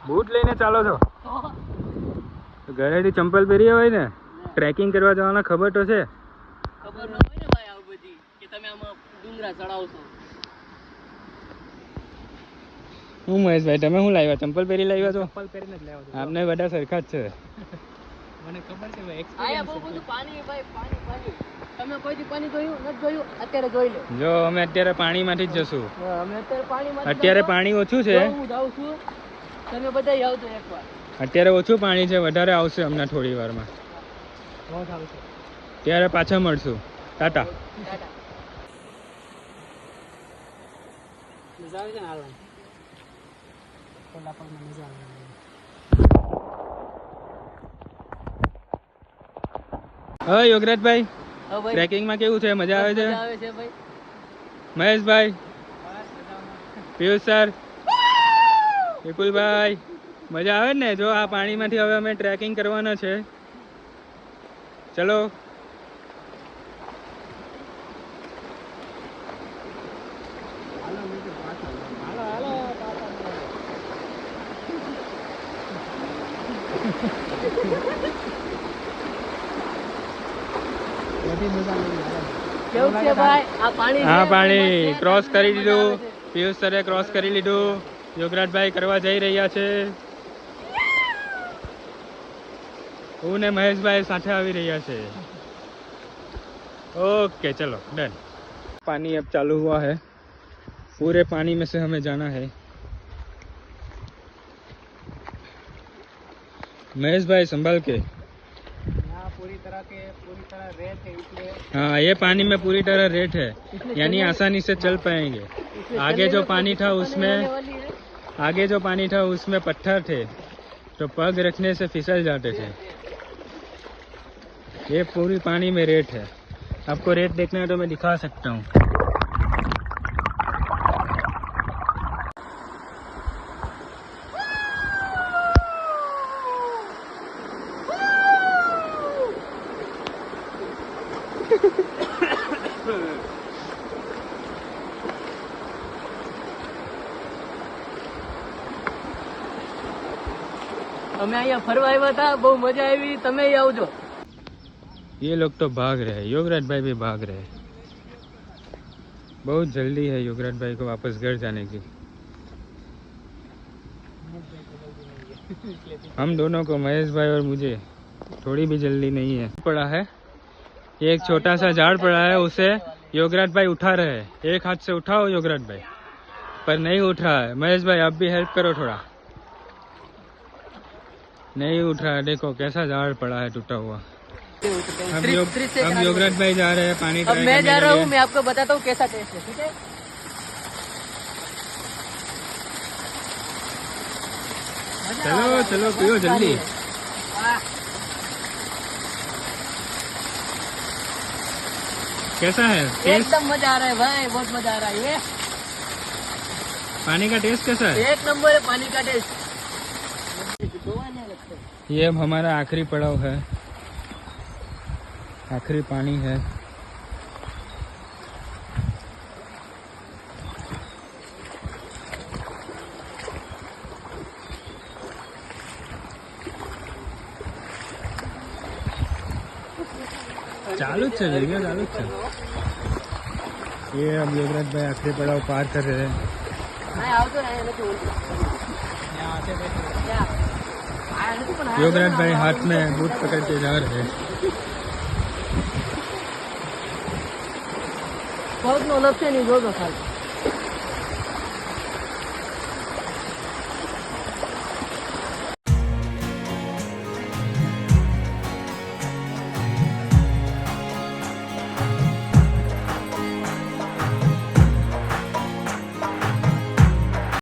Boot લઈને ચાલો છો? ઘરેથી ચંપલ પહેરી હોય ને, ટ્રેકિંગ કરવા જવાના ખબર તો છે? ખબર ન હોય ને ભાઈ આવું બધી કે તમે આમાં ડુંગરા ચડાવશો. હું મહેશભાઈ, તમે શું લાવ્યા? ચંપલ પહેરી લાવ્યા છો? ચપ્પલ પહેરીને જ લાવ્યો છું. આપને બધા સરખા જ છે. મને ખબર છે ભાઈ, આયા બહુ બધું પાણી ભાઈ, પાણી પાણી. તમે કોઈથી પાણી જોયું નથી? જોયું? અત્યારે જોઈ લો. જો અમે અત્યારે પાણીમાંથી જ જશું. અમે અત્યારે પાણીમાં અત્યારે પાણી ઓછું છે. હું જાઉં છું, તમે બધા આવજો એકવાર. અત્યારે ઓછું પાણી છે, વધારે આવશે હમણાં થોડી વારમાં. બહુ સારું છે. ત્યારે પાછા મળશું. ટાટા. ટાટા. મજા આવે છે ને હાલવાની? કોલ્હાપુરમાં મજા આવે. હા યોગરાજભાઈ, હા ભાઈ, ટ્રેકિંગમાં કેવું છે? મજા આવે છે? મજા આવે છે ભાઈ. મહેશભાઈ, પિયુષ સર, વિપુલભાઈ, મજા આવે ને? જો આ પાણીમાંથી હવે અમે ટ્રેકિંગ કરવાના છે. ચલો. કેવું છે ભાઈ? આ પાણી હા, છે, પાણી મસ્ત છે, ક્રોસ કરી મજા દીધું. આવે છે. પિયુષ સરે ક્રોસ કરી લીધું. યોગરાજભાઈ કરવા જઈ રહ્યા છે. હું ને મહેશભાઈ સાથે આવી રહ્યા છે. ओके चलो डन। पानी अब चालू हुआ है, पूरे पानी में से हमें जाना है। महेश भाई संभाल के। यहाँ पूरी तरह रेत है, इसलिए हाँ, ये पानी में पूरी तरह रेत है, यानी आसानी से चल पाएंगे। आगे जो पानी था उसमें पत्थर थे, तो पग रखने से फिसल जाते थे। ये पूरी पानी में रेत है। आपको रेत देखना है तो मैं दिखा सकता हूँ। અમે અહીંયા ફરવા આવ્યા હતા, બહુ મજા આવી. તમે આવજો. ये लोग तो भाग रहे हैं, योगराज भाई भी भाग रहे हैं। बहुत जल्दी है योगराज भाई को वापस घर जाने की। हम दोनों को, महेश भाई और मुझे, थोड़ी भी जल्दी नहीं है। पड़ा है एक छोटा सा झाड़ पड़ा है, उसे योगराज भाई उठा रहे हैं। एक हाथ से उठाओ योगराज भाई, पर नहीं उठ रहा है। महेश भाई आप भी हेल्प करो थोड़ा। नहीं उठ रहा है, देखो कैसा झाड़ पड़ा है टूटा हुआ। अब योगराज भाई जा रहे हैं पानी। अब मैं जा रहा हूँ, मैं आपको बताता हूँ कैसा टेस्ट है, ठीक है? चलो चलो पियो जल्दी। कैसा है टेस्ट? एकदम मजा आ रहा है भाई, बहुत मजा आ रहा है। ये पानी का टेस्ट कैसा है? एक नंबर है पानी का टेस्ट। ये अब हमारा आखिरी पड़ाव है, आखिरी पानी है। चालू જ છે વિડિયો, ચાલુ જ છે। ये अब योगराज भाई आखिरी पड़ाव पार कर रहे हैं। योगराज भाई हाथ में बूट पकड़ के जा रहे हैं। પગનો લપસે નહીં જોજો ખાલી।